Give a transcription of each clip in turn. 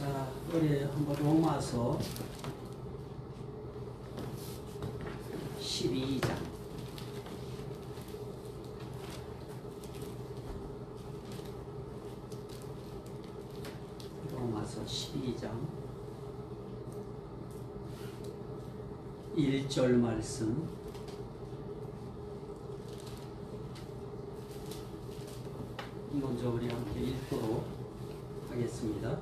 자, 우리 한번 로마서 12장. 로마서 12장 1절 말씀. 먼저 우리 함께 읽도록 하겠습니다.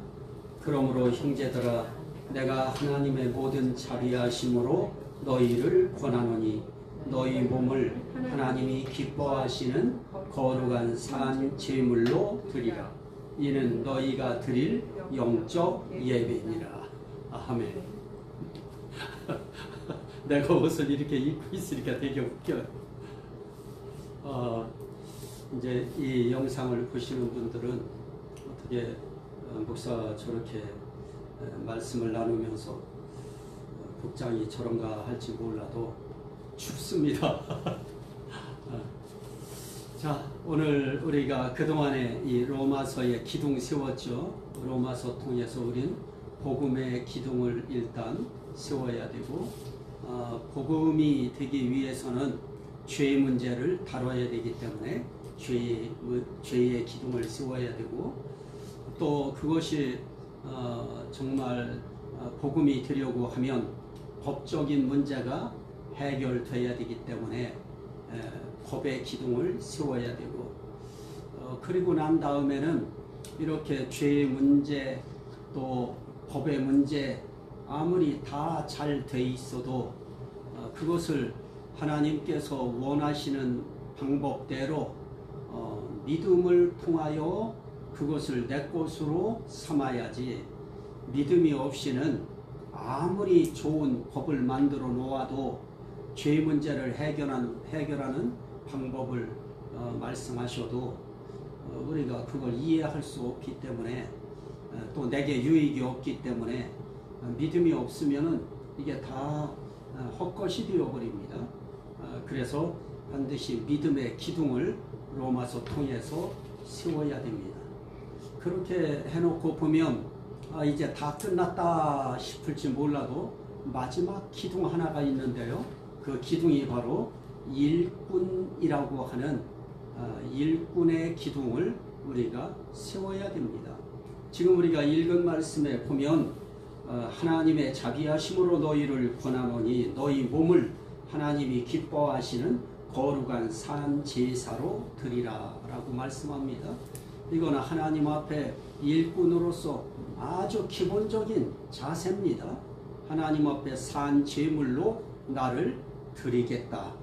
그러므로 형제들아, 내가 하나님의 모든 자비하심으로 너희를 권하노니 너희 몸을 하나님이 기뻐하시는 거룩한 산 제물로 드리라. 이는 너희가 드릴 영적 예배니라. 아멘. 내가 옷을 이렇게 입고 있으니까 되게 웃겨요. 이제 이 영상을 보시는 분들은 어떻게 목사 저렇게 말씀을 나누면서 복장이 저런가 할지 몰라도 춥습니다. 자, 오늘 우리가 그동안에 이 로마서의 기둥 세웠죠. 로마서 통해서 우린 복음의 기둥을 일단 세워야 되고, 복음이 되기 위해서는 죄의 문제를 다뤄야 되기 때문에 죄의 기둥을 세워야 되고, 또 그것이 정말 복음이 되려고 하면 법적인 문제가 해결돼야 되기 때문에 법의 기둥을 세워야 되고, 그리고 난 다음에는 이렇게 죄의 문제 또 법의 문제 아무리 다 잘 돼 있어도 그것을 하나님께서 원하시는 방법대로 믿음을 통하여 그것을 내 것으로 삼아야지, 믿음이 없이는 아무리 좋은 법을 만들어 놓아도 죄 문제를 해결하는 방법을 말씀하셔도 우리가 그걸 이해할 수 없기 때문에, 또 내게 유익이 없기 때문에 믿음이 없으면은 이게 다 헛것이 되어버립니다. 그래서 반드시 믿음의 기둥을 로마서 통해서 세워야 됩니다. 그렇게 해놓고 보면 이제 다 끝났다 싶을지 몰라도 마지막 기둥 하나가 있는데요. 그 기둥이 바로 일꾼이라고 하는 일꾼의 기둥을 우리가 세워야 됩니다. 지금 우리가 읽은 말씀에 보면 하나님의 자비하심으로 너희를 권하노니 너희 몸을 하나님이 기뻐하시는 거룩한 산 제사로 드리라 라고 말씀합니다. 이거는 하나님 앞에 일꾼으로서 아주 기본적인 자세입니다. 하나님 앞에 산 제물로 나를 드리겠다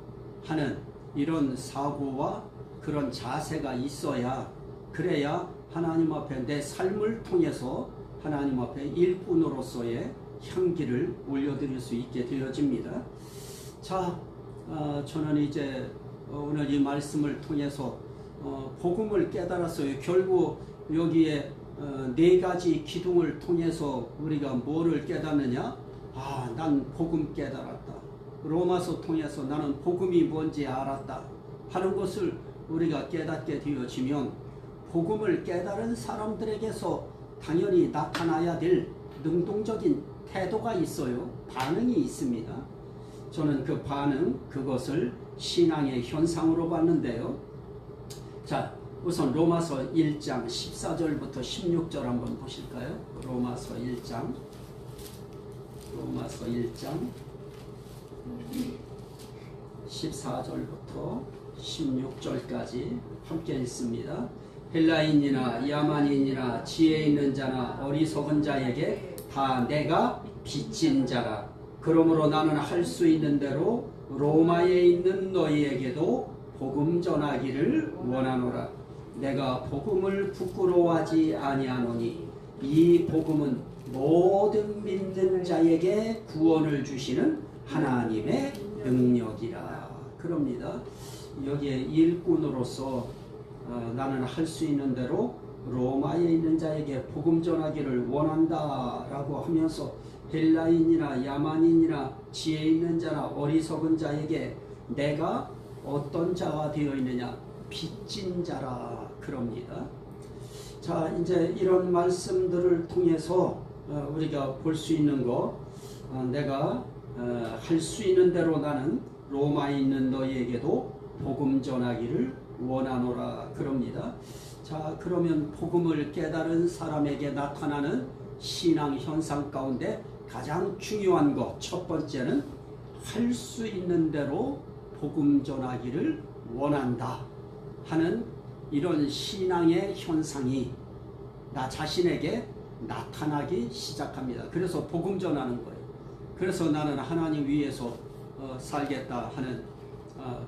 하는 이런 사고와 그런 자세가 있어야, 그래야 하나님 앞에 내 삶을 통해서 하나님 앞에 일꾼으로서의 향기를 올려드릴 수 있게 되어집니다. 자, 저는 이제 오늘 이 말씀을 통해서 복음을 깨달았어요. 결국 여기에 네 가지 기둥을 통해서 우리가 뭐를 깨닫느냐? 난 복음 깨달았다. 로마서 통해서 나는 복음이 뭔지 알았다 하는 것을 우리가 깨닫게 되어지면, 복음을 깨달은 사람들에게서 당연히 나타나야 될 능동적인 태도가 있어요. 반응이 있습니다. 저는 그 반응, 그것을 신앙의 현상으로 봤는데요. 자, 우선 로마서 1장 14절부터 16절 한번 보실까요? 로마서 1장 14절부터 16절까지 함께 읽습니다. 헬라인이나 야만인이나 지혜 있는 자나 어리석은 자에게 다 내가 빚진 자라. 그러므로 나는 할 수 있는 대로 로마에 있는 너희에게도 복음 전하기를 원하노라. 내가 복음을 부끄러워하지 아니하노니 이 복음은 모든 믿는 자에게 구원을 주시는 하나님의 능력이라. 그럽니다. 여기에 일꾼으로서 나는 할 수 있는 대로 로마에 있는 자에게 복음 전하기를 원한다 라고 하면서 헬라인이나 야만인이나 지혜 있는 자나 어리석은 자에게 내가 어떤 자가 되어 있느냐? 빚진 자라 그럽니다. 자, 이제 이런 말씀들을 통해서 우리가 볼 수 있는 거, 내가 할 수 있는 대로 나는 로마에 있는 너희에게도 복음 전하기를 원하노라 그럽니다. 자, 그러면 복음을 깨달은 사람에게 나타나는 신앙 현상 가운데 가장 중요한 것, 첫 번째는 할 수 있는 대로 복음 전하기를 원한다 하는 이런 신앙의 현상이 나 자신에게 나타나기 시작합니다. 그래서 복음 전하는 거예요. 그래서 나는 하나님 위해서 살겠다 하는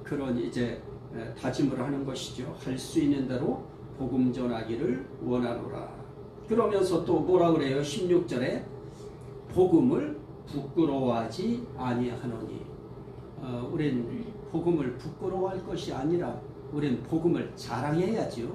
그런 이제 다짐을 하는 것이죠. 할 수 있는 대로 복음 전하기를 원하노라. 그러면서 또 뭐라 그래요? 16절에 복음을 부끄러워하지 아니하노니. 우린 복음을 부끄러워할 것이 아니라 우린 복음을 자랑해야지요.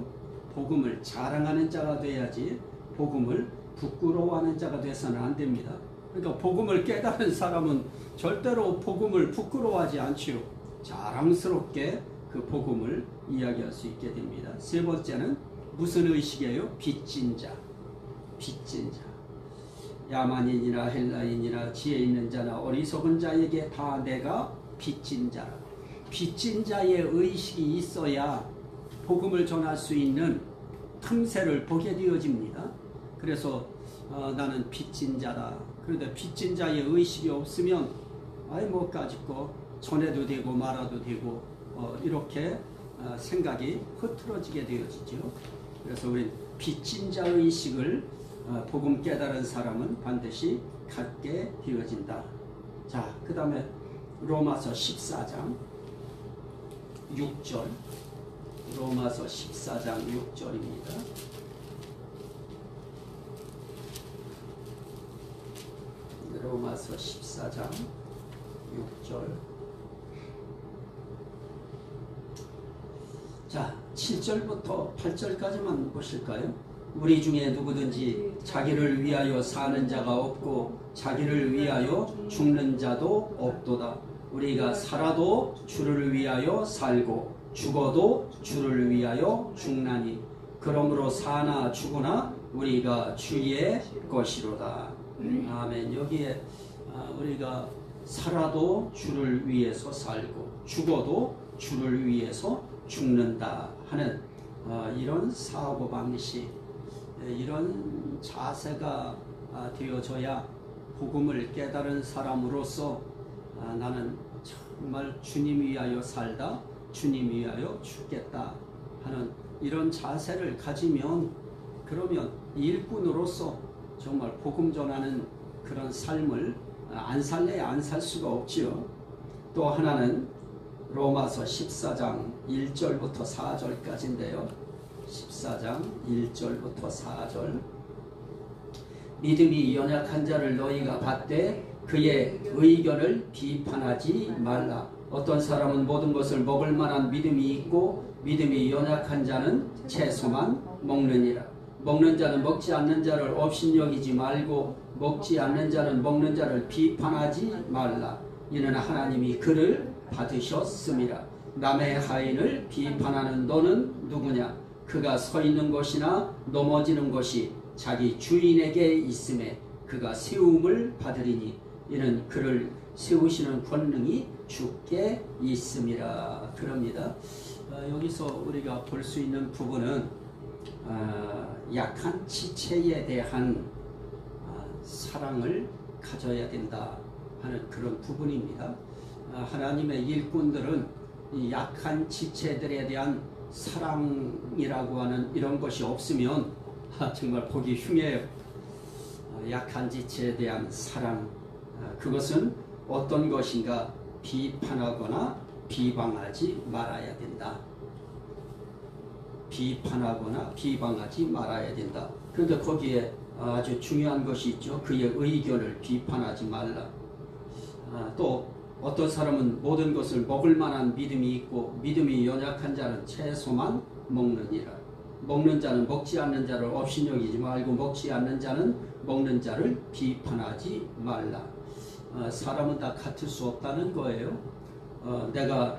복음을 자랑하는 자가 돼야지 복음을 부끄러워하는 자가 돼서는 안 됩니다. 그러니까 복음을 깨달은 사람은 절대로 복음을 부끄러워하지 않지요. 자랑스럽게 그 복음을 이야기할 수 있게 됩니다. 세 번째는 무슨 의식이에요? 빚진 자. 빚진 자. 야만인이나 헬라인이나 지혜 있는 자나 어리석은 자에게 다 내가 빚진 자라. 빚진 자의 의식이 있어야 복음을 전할 수 있는 틈새를 보게 되어집니다. 그래서 나는 빚진 자다. 그런데 빚진 자의 의식이 없으면 뭐 까짓거 전해도 되고 말아도 되고 이렇게 생각이 흐트러지게 되어지죠. 그래서 우리 빚진 자 의식을 복음 깨달은 사람은 반드시 갖게 되어진다. 자, 그 다음에 로마서 14장 6절. 로마서 14장 6절입니다. 로마서 14장 6절. 자, 7절부터 8절까지만 보실까요? 우리 중에 누구든지 자기를 위하여 사는 자가 없고 자기를 위하여 죽는 자도 없도다. 우리가 살아도 주를 위하여 살고 죽어도 주를 위하여 죽나니 그러므로 사나 죽으나 우리가 주의 것이로다. 아멘. 여기에 우리가 살아도 주를 위해서 살고 죽어도 주를 위해서 죽는다 하는 이런 사고방식, 이런 자세가 되어져야 복음을 깨달은 사람으로서 나는 정말 주님 위하여 살다 주님 위하여 죽겠다 하는 이런 자세를 가지면, 그러면 일꾼으로서 정말 복음 전하는 그런 삶을 안 살래야 안 살 수가 없지요. 또 하나는 로마서 14장 1절부터 4절까지인데요. 14장 1절부터 4절. 믿음이 연약한 자를 너희가 받되 그의 의견을 비판하지 말라. 어떤 사람은 모든 것을 먹을 만한 믿음이 있고 믿음이 연약한 자는 채소만 먹느니라. 먹는 자는 먹지 않는 자를 업신여기지 말고 먹지 않는 자는 먹는 자를 비판하지 말라. 이는 하나님이 그를 받으셨음이라. 남의 하인을 비판하는 너는 누구냐? 그가 서 있는 것이나 넘어지는 것이 자기 주인에게 있음에 그가 세움을 받으리니 이는 그를 세우시는 권능이 주께 있음이라. 그럽니다. 여기서 우리가 볼 수 있는 부분은 약한 지체에 대한 사랑을 가져야 된다 하는 그런 부분입니다. 하나님의 일꾼들은 이 약한 지체들에 대한 사랑이라고 하는 이런 것이 없으면 정말 보기 흉해요. 약한 지체에 대한 사랑, 그것은 어떤 것인가? 비판하거나 비방하지 말아야 된다. 비판하거나 비방하지 말아야 된다. 그런데 거기에 아주 중요한 것이 있죠. 그의 의견을 비판하지 말라. 또 어떤 사람은 모든 것을 먹을 만한 믿음이 있고 믿음이 연약한 자는 채소만 먹느니라. 먹는 자는 먹지 않는 자를 업신여기지 말고 먹지 않는 자는 먹는 자를 비판하지 말라. 사람은 다 같을 수 없다는 거예요. 내가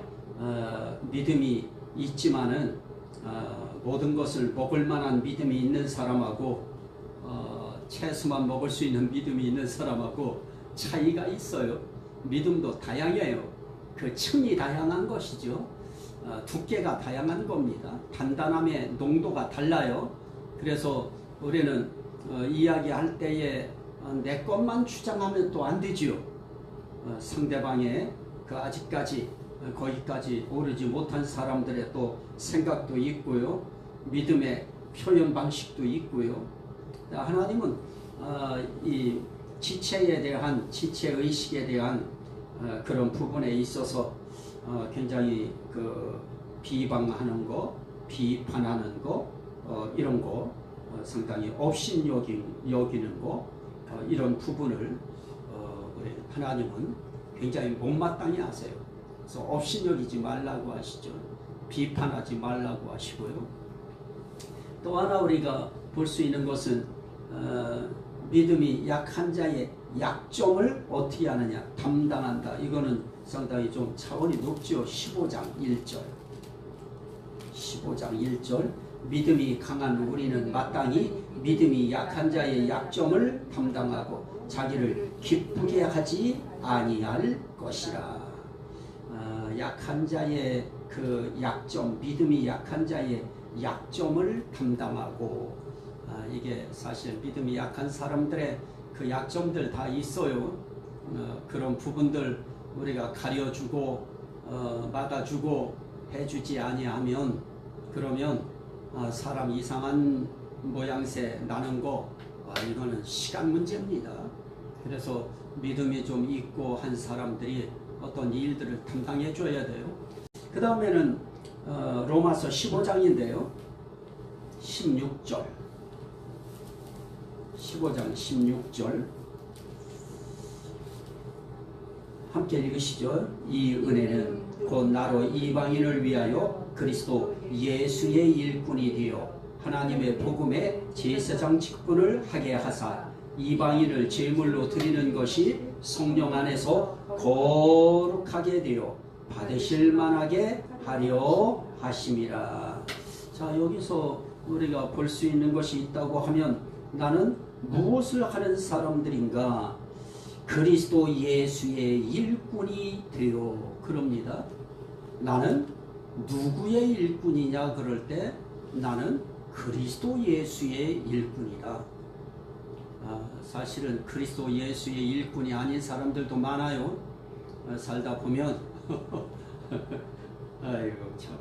믿음이 있지만은 모든 것을 먹을 만한 믿음이 있는 사람하고 채소만 먹을 수 있는 믿음이 있는 사람하고 차이가 있어요. 믿음도 다양해요. 그 층이 다양한 것이죠. 두께가 다양한 겁니다. 단단함의 농도가 달라요. 그래서 우리는 이야기할 때에 내 것만 주장하면 또 안 되지요. 상대방의 그 아직까지 거기까지 오르지 못한 사람들의 또 생각도 있고요. 믿음의 표현 방식도 있고요. 하나님은 이 지체에 대한 지체의식에 대한 그런 부분에 있어서 굉장히 그 비방하는 거, 비판하는 거, 이런 거 상당히 업신 여기는 거, 이런 부분을 우리 하나님은 굉장히 못마땅히 하세요. 그래서 업신 여기지 말라고 하시죠. 비판하지 말라고 하시고요. 또 하나 우리가 볼 수 있는 것은 믿음이 약한 자의 약점을 어떻게 하느냐, 담당한다. 이거는 상당히 좀 차원이 높죠. 15장 1절. 15장 1절. 믿음이 강한 우리는 마땅히 믿음이 약한 자의 약점을 담당하고 자기를 기쁘게 하지 아니할 것이라. 약한 자의 그 약점, 믿음이 약한 자의 약점을 담당하고, 이게 사실 믿음이 약한 사람들의 그 약점들 다 있어요. 그런 부분들 우리가 가려주고 막아주고 해주지 아니하면, 그러면 사람 이상한 모양새 나는 거, 이거는 시간 문제입니다. 그래서 믿음이 좀 있고 한 사람들이 어떤 일들을 담당해 줘야 돼요. 그 다음에는 로마서 15장인데요 16절, 15장 16절 함께 읽으시죠. 이 은혜는 곧 나로 이방인을 위하여 그리스도 예수의 일꾼이 되어 하나님의 복음의 제사장 직분을 하게 하사 이방인을 제물로 드리는 것이 성령 안에서 거룩하게 되어 받으실 만하게 하려 하심이라. 자, 여기서 우리가 볼 수 있는 것이 있다고 하면, 나는 무엇을 하는 사람들인가? 그리스도 예수의 일꾼이 되어. 그럽니다. 나는 누구의 일꾼이냐 그럴 때 나는 그리스도 예수의 일꾼이다. 사실은 그리스도 예수의 일꾼이 아닌 사람들도 많아요. 살다 보면 아이고 참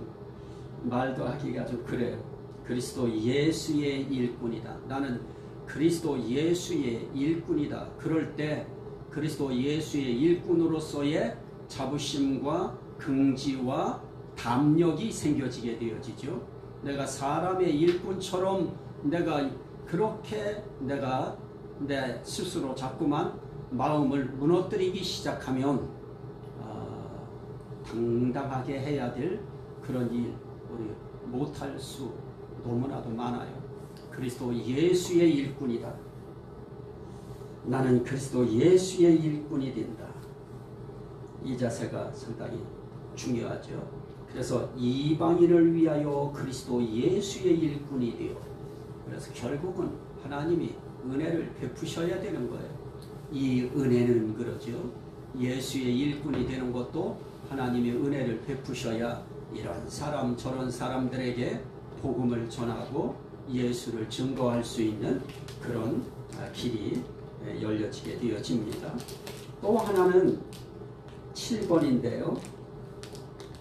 말도 하기가 좀 그래요. 그리스도 예수의 일꾼이다. 나는 그리스도 예수의 일꾼이다. 그럴 때 그리스도 예수의 일꾼으로서의 자부심과 긍지와 담력이 생겨지게 되어지죠. 내가 사람의 일꾼처럼 내가 그렇게 내가 내 스스로 자꾸만 마음을 무너뜨리기 시작하면 당당하게 해야 될 그런 일 우리 못할 수 너무나도 많아요. 그리스도 예수의 일꾼이다. 나는 그리스도 예수의 일꾼이 된다. 이 자세가 상당히 중요하죠. 그래서 이방인을 위하여 그리스도 예수의 일꾼이 되어, 그래서 결국은 하나님이 은혜를 베푸셔야 되는 거예요. 이 은혜는 그러죠. 예수의 일꾼이 되는 것도 하나님의 은혜를 베푸셔야 이런 사람 저런 사람들에게 복음을 전하고 예수를 증거할 수 있는 그런 길이 열려지게 되어집니다. 또 하나는 7번인데요.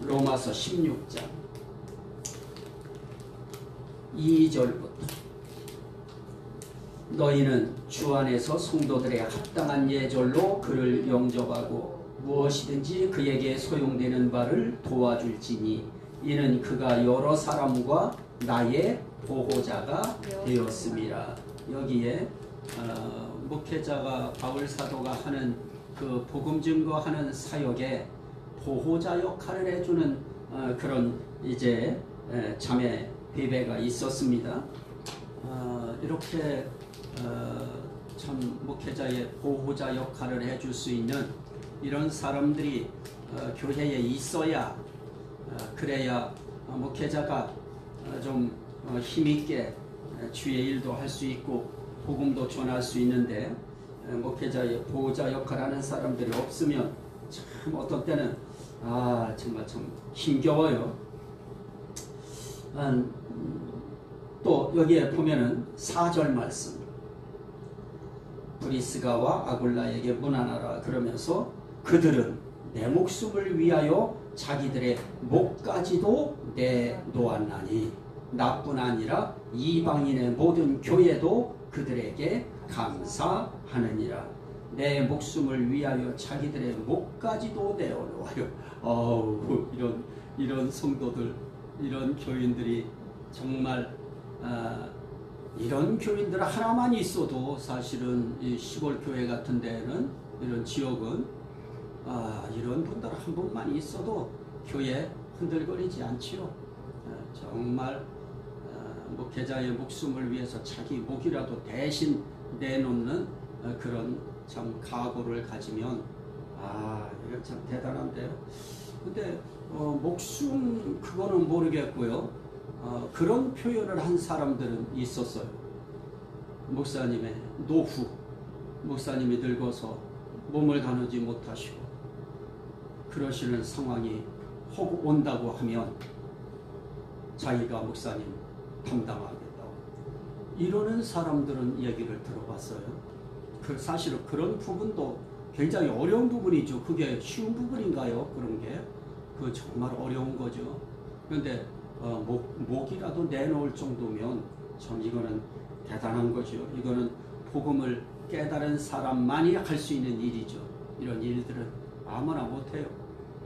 로마서 16장 2절부터 너희는 주 안에서 성도들의 합당한 예절로 그를 영접하고 무엇이든지 그에게 소용되는 바를 도와줄지니 이는 그가 여러 사람과 나의 보호자가 되었음이라. 여기에 목회자가 바울 사도가 하는 그 복음 증거하는 사역에 보호자 역할을 해주는 그런 이제 자매 배배가 있었습니다. 이렇게 참 목회자의 보호자 역할을 해줄 수 있는 이런 사람들이 교회에 있어야 그래야 목회자가 좀 힘있게 주의 일도 할 수 있고 복음도 전할 수 있는데 목회자의 보호자 역할하는 사람들이 없으면 참 어떤 때는 정말 참 힘겨워요. 또 여기에 보면은 4절 말씀, 브리스가와 아굴라에게 문안하라 그러면서 그들은 내 목숨을 위하여 자기들의 목까지도 내놓았나니 나뿐 아니라 이방인의 모든 교회도 그들에게 감사하느니라. 내 목숨을 위하여 자기들의 목까지도 내어놓아요. 이런 성도들, 이런 교인들이 정말 이런 교인들 하나만 있어도 사실은 이 시골 교회 같은 데는, 이런 지역은 이런 분들 한 분만 있어도 교회 흔들거리지 않지요. 정말 목회자의 목숨을 위해서 자기 목이라도 대신 내놓는 그런 참 각오를 가지면 이거 참 대단한데요. 근데 목숨 그거는 모르겠고요. 그런 표현을 한 사람들은 있었어요. 목사님의 노후, 목사님이 늙어서 몸을 가누지 못하시고 그러시는 상황이 혹 온다고 하면 자기가 목사님 담당하겠다고 이러는 사람들은 얘기를 들어봤어요. 사실은 그런 부분도 굉장히 어려운 부분이죠. 그게 쉬운 부분인가요? 그런 게 그 정말 어려운 거죠. 그런데 목이라도 내놓을 정도면 참 이거는 대단한 거죠. 이거는 복음을 깨달은 사람만이 할 수 있는 일이죠. 이런 일들은 아무나 못해요.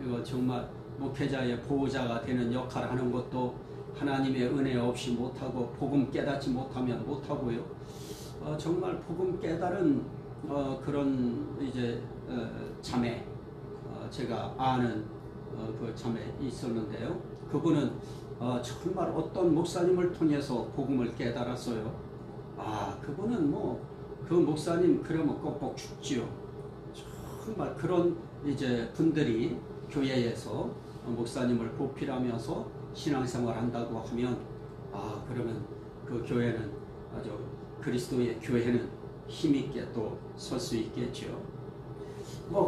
이거 정말 목회자의 보호자가 되는 역할을 하는 것도 하나님의 은혜 없이 못하고 복음 깨닫지 못하면 못하고요. 정말 복음 깨달은 그런 이제 자매, 제가 아는 그 자매 있었는데요. 그분은 정말 어떤 목사님을 통해서 복음을 깨달았어요. 그분은 그 목사님 그러면 꼭꼭 죽지요. 정말 그런 이제 분들이 교회에서 목사님을 보필하면서 신앙생활 한다고 하면 그러면 그 교회는 아주 그리스도의 교회는 힘있게 또 설 수 있겠죠.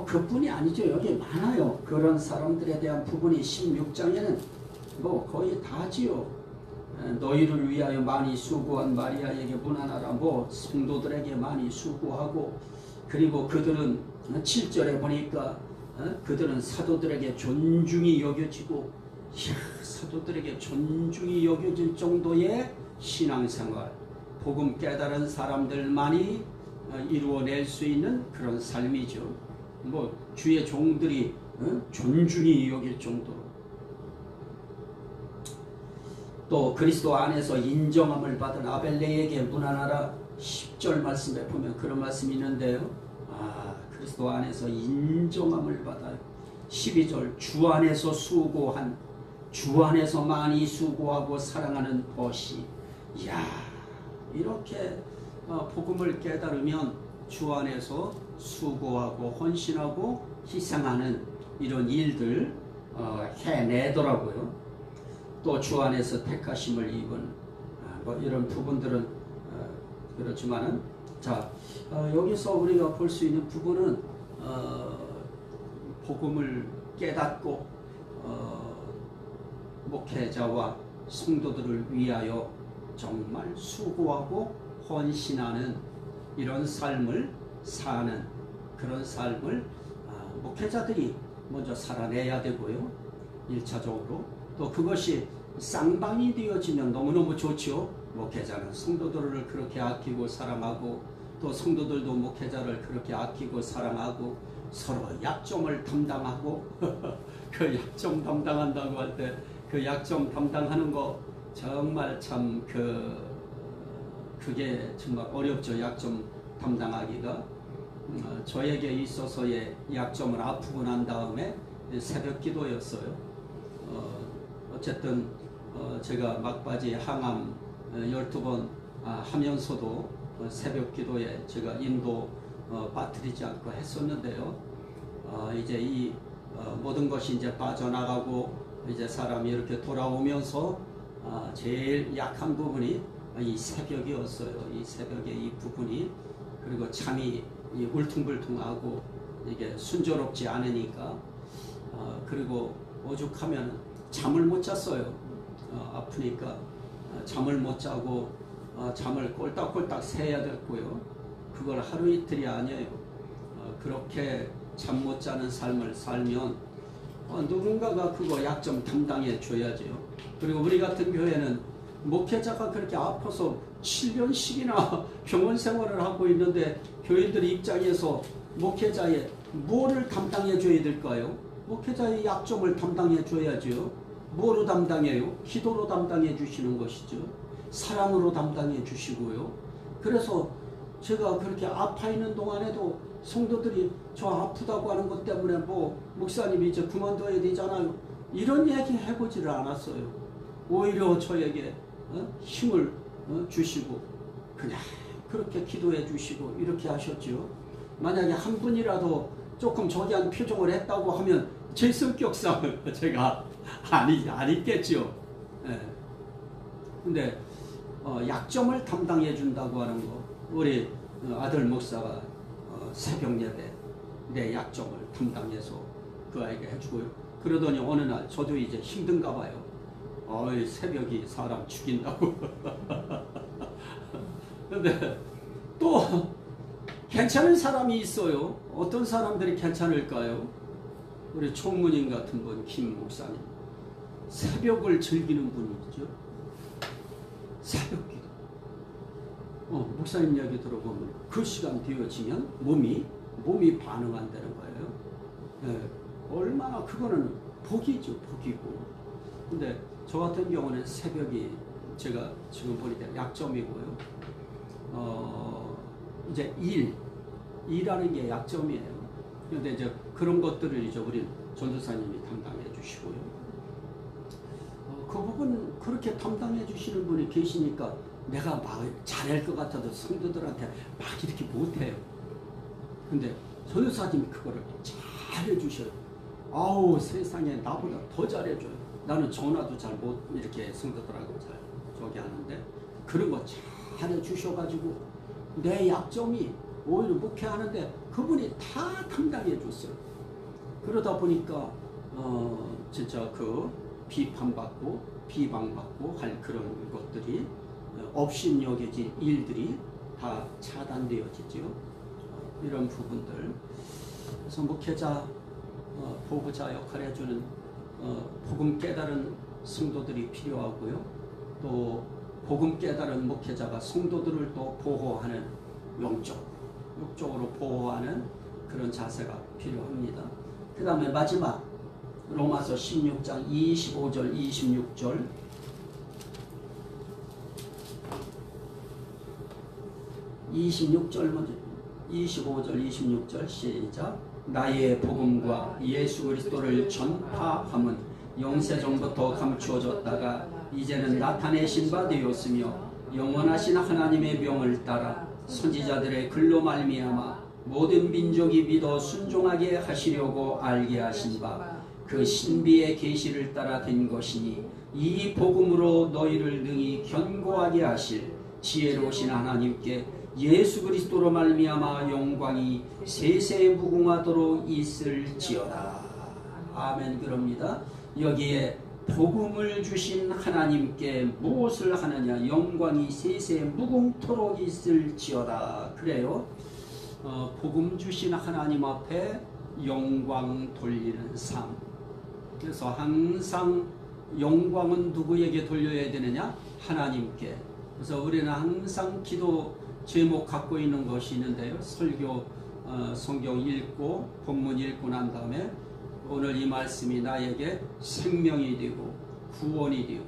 그뿐이 아니죠. 여기 많아요. 그런 사람들에 대한 부분이 16장에는 거의 다지요. 너희를 위하여 많이 수고한 마리아에게 문안하라. 성도들에게 많이 수고하고, 그리고 그들은 7절에 보니까 그들은 사도들에게 존중이 여겨지고, 사도들에게 존중이 여겨질 정도의 신앙생활, 복음 깨달은 사람들만이 이루어낼 수 있는 그런 삶이죠. 주의 종들이 존중이 여길 정도로, 또 그리스도 안에서 인정함을 받은 아벨레에게 문안하라. 10절 말씀에 보면 그런 말씀이 있는데요. 그리스도 안에서 인정함을 받아요. 12절 주 안에서 수고한, 주 안에서 많이 수고하고 사랑하는 벗이. 이렇게 복음을 깨달으면 주 안에서 수고하고 헌신하고 희생하는 이런 일들 해내더라고요. 또 주 안에서 택하심을 입은 이런 부분들은 그렇지만은, 여기서 우리가 볼 수 있는 부분은 복음을 깨닫고 목회자와 성도들을 위하여 정말 수고하고 헌신하는 이런 삶을 사는 그런 삶을 목회자들이 먼저 살아내야 되고요. 1차적으로. 또 그것이 쌍방이 되어지면 너무너무 좋죠. 목회자는 성도들을 그렇게 아끼고 사랑하고, 또 성도들도 목회자를 그렇게 아끼고 사랑하고, 서로 약점을 담당하고 그 약점 담당한다고 할 때 그 약점 담당하는 거 정말 참 그게 정말 어렵죠. 약점 담당하기가. 저에게 있어서의 약점을 아프고 난 다음에 새벽 기도였어요. 어쨌든 제가 막바지 항암 12번 하면서도 새벽 기도에 제가 인도 빠뜨리지 않고 했었는데요. 이제 이 모든 것이 이제 빠져나가고 이제 사람이 이렇게 돌아오면서 제일 약한 부분이 이 새벽이었어요. 이 새벽에 이 부분이, 그리고 잠이 울퉁불퉁하고 이게 순조롭지 않으니까, 그리고 오죽하면 잠을 못 잤어요. 아프니까 잠을 못 자고 잠을 꼴딱꼴딱 새야 됐고요. 그걸 하루 이틀이 아니에요. 그렇게 잠 못 자는 삶을 살면 누군가가 그거 약 좀 담당해 줘야죠. 그리고 우리 같은 교회는 목회자가 그렇게 아파서 7년씩이나 병원 생활을 하고 있는데, 교인들 입장에서 목회자의 뭐를 담당해 줘야 될까요? 목회자의 약점을 담당해 줘야죠. 뭐로 담당해요? 기도로 담당해 주시는 것이죠. 사랑으로 담당해 주시고요. 그래서 제가 그렇게 아파 있는 동안에도 성도들이 저 아프다고 하는 것 때문에 목사님이 이제 그만둬야 되잖아요, 이런 얘기 해보지를 않았어요. 오히려 저에게 힘을 주시고 그냥 그렇게 기도해 주시고 이렇게 하셨죠. 만약에 한 분이라도 조금 저기한 표정을 했다고 하면 제 성격상 제가 안 있겠죠. 예. 근데 약점을 담당해 준다고 하는 거, 우리 아들 목사가 새벽 예배 내 약점을 담당해서 그 아이가 해주고요. 그러더니 어느 날 저도 이제 힘든가 봐요. 새벽이 사람 죽인다고. 근데 또 괜찮은 사람이 있어요. 어떤 사람들이 괜찮을까요? 우리 총무님 같은 분, 김 목사님. 새벽을 즐기는 분이죠. 새벽 기도. 목사님 이야기 들어보면 그 시간 되어지면 몸이 반응한다는 거예요. 네, 얼마나 그거는 복이죠, 복이고. 근데 저 같은 경우는 새벽이 제가 지금 보니까 약점이고요. 이제 일하는 게 약점이에요. 그런데 이제 그런 것들을 이제 우리 전도사님이 담당해 주시고요. 그 부분 그렇게 담당해 주시는 분이 계시니까 내가 막 잘할 것 같아도 성도들한테 막 이렇게 못해요. 근데 전도사님이 그거를 잘해 주셔요. 아우, 세상에 나보다 더 잘해줘요. 나는 전화도 잘 못 이렇게 성도들하고 잘 저기 하는데 그런 거 잘해 주셔가지고 내 약점이 오히려 목회하는데 그분이 다 담당해 줬어요. 그러다 보니까 진짜 그 비판받고 비방받고 할 그런 것들이 업신여겨진 일들이 다 차단되어지죠. 이런 부분들. 그래서 목회자, 보호자 역할을 해주는 복음 깨달은 성도들이 필요하고요. 또 복음 깨달은 목회자가 성도들을 또 보호하는 영적으로 보호하는 그런 자세가 필요합니다. 그 다음에 마지막 로마서 16장 25절 26절 26절 먼저 25절 26절 시작. 나의 복음과 예수 그리스도를 전파함은 영세전부터 감추어졌다가 이제는 나타내신 바 되었으며 영원하신 하나님의 명을 따라 선지자들의 글로 말미암아 모든 민족이 믿어 순종하게 하시려고 알게 하신 바 그 신비의 계시를 따라 된 것이니 이 복음으로 너희를 능히 견고하게 하실 지혜로우신 하나님께 예수 그리스도로 말미암아 영광이 세세 무궁하도록 있을지어다. 아멘. 그럽니다. 여기에 복음을 주신 하나님께 무엇을 하느냐? 영광이 세세 무궁토록 있을지어다. 그래요. 복음 주신 하나님 앞에 영광 돌리는 삶. 그래서 항상 영광은 누구에게 돌려야 되느냐? 하나님께. 그래서 우리는 항상 기도 제목 갖고 있는 것이 있는데요. 설교 성경 읽고 본문 읽고 난 다음에 오늘 이 말씀이 나에게 생명이 되고 구원이 되고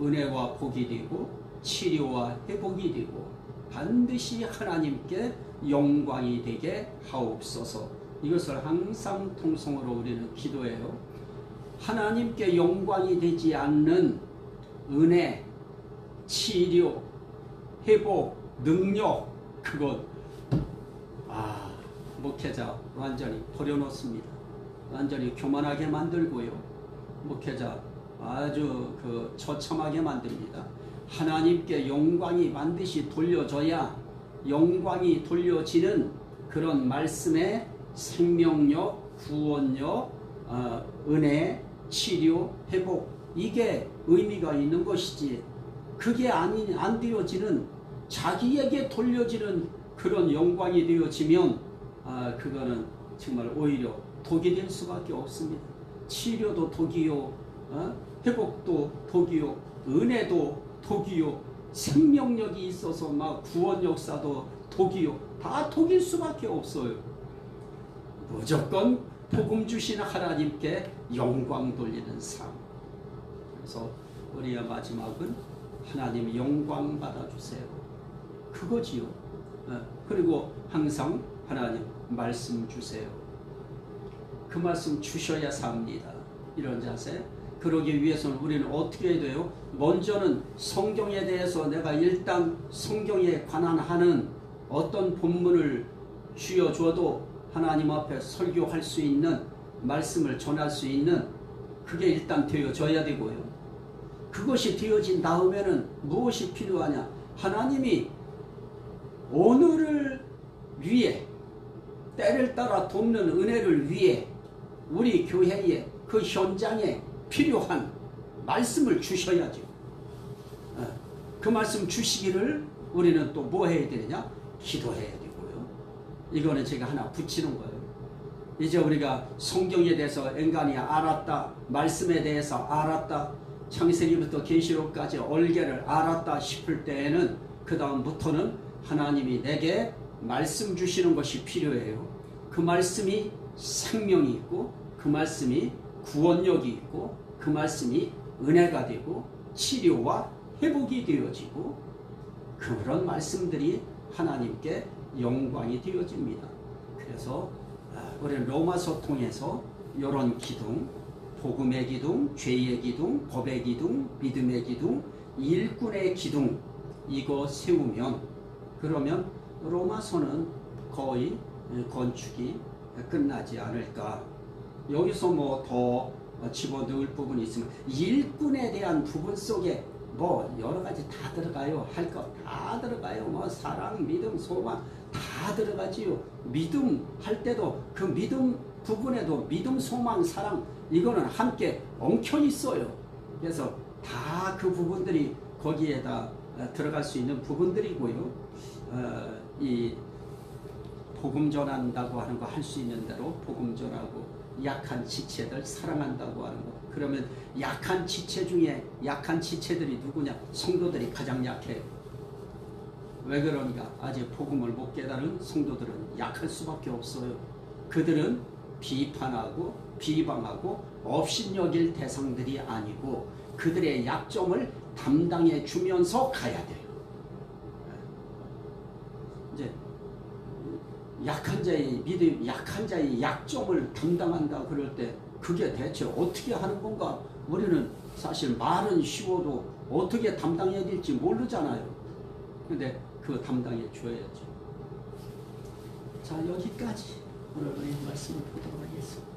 은혜와 복이 되고 치료와 회복이 되고 반드시 하나님께 영광이 되게 하옵소서. 이것을 항상 통성으로 우리는 기도해요. 하나님께 영광이 되지 않는 은혜, 치료, 회복, 능력, 그것 목회자 완전히 버려놓습니다. 완전히 교만하게 만들고요. 목회자 아주 처참하게 만듭니다. 하나님께 영광이 반드시 돌려져야 영광이 돌려지는 그런 말씀의 생명력, 구원력, 은혜, 치료, 회복, 이게 의미가 있는 것이지, 그게 안 되어지는 자기에게 돌려지는 그런 영광이 되어지면 그거는 정말 오히려 독이 될 수밖에 없습니다. 치료도 독이요, 회복도 독이요, 은혜도 독이요, 생명력이 있어서 막 구원 역사도 독이요, 다 독일 수밖에 없어요. 무조건 복음 주신 하나님께 영광 돌리는 삶. 그래서 우리의 마지막은 하나님 영광 받아주세요. 그거지요. 그리고 항상 하나님 말씀 주세요. 그 말씀 주셔야 삽니다. 이런 자세. 그러기 위해서는 우리는 어떻게 해야 돼요? 먼저는 성경에 대해서 내가 일단 성경에 관한 하는 어떤 본문을 쥐어줘도 하나님 앞에 설교할 수 있는, 말씀을 전할 수 있는, 그게 일단 되어져야 되고요. 그것이 되어진 다음에는 무엇이 필요하냐? 하나님이 오늘을 위해, 때를 따라 돕는 은혜를 위해 우리 교회에, 그 현장에 필요한 말씀을 주셔야죠. 그 말씀 주시기를 우리는 또 뭐 해야 되느냐? 기도해야 되고요. 이거는 제가 하나 붙이는 거예요. 이제 우리가 성경에 대해서 엔간히 알았다, 말씀에 대해서 알았다, 창세기부터 계시록까지 얼개를 알았다 싶을 때에는 그 다음부터는 하나님이 내게 말씀 주시는 것이 필요해요. 그 말씀이 생명이 있고, 그 말씀이 구원력이 있고, 그 말씀이 은혜가 되고 치료와 회복이 되어지고, 그런 말씀들이 하나님께 영광이 되어집니다. 그래서 우리는 로마서 통해서 이런 기둥, 복음의 기둥, 죄의 기둥, 법의 기둥, 믿음의 기둥, 일꾼의 기둥, 이거 세우면, 그러면 로마서는 거의 건축이 끝나지 않을까. 여기서 뭐 더 집어넣을 부분이 있으면 일꾼에 대한 부분 속에 뭐 여러 가지 다 들어가요. 할 것 다 들어가요. 뭐 사랑, 믿음, 소망 다 들어가지요. 믿음 할 때도 그 믿음 부분에도 믿음, 소망, 사랑, 이거는 함께 엉켜 있어요. 그래서 다 그 부분들이 거기에다 들어갈 수 있는 부분들이고요. 이 복음 전한다고 하는 거 할 수 있는 대로 복음 전하고, 약한 지체들 사랑한다고 하는 거. 그러면 약한 지체 중에 약한 지체들이 누구냐? 성도들이 가장 약해요. 왜 그러니까? 아직 복음을 못 깨달은 성도들은 약할 수밖에 없어요. 그들은 비판하고 비방하고 업신여길 대상들이 아니고 그들의 약점을 담당해 주면서 가야 돼요. 이제 약한 자의 믿음, 약한 자의 약점을 담당한다 그럴 때 그게 대체 어떻게 하는 건가? 우리는 사실 말은 쉬워도 어떻게 담당해야 될지 모르잖아요. 근데 그거 담당해 줘야죠. 자, 여기까지 오늘 우리 말씀을 보도록 하겠습니다.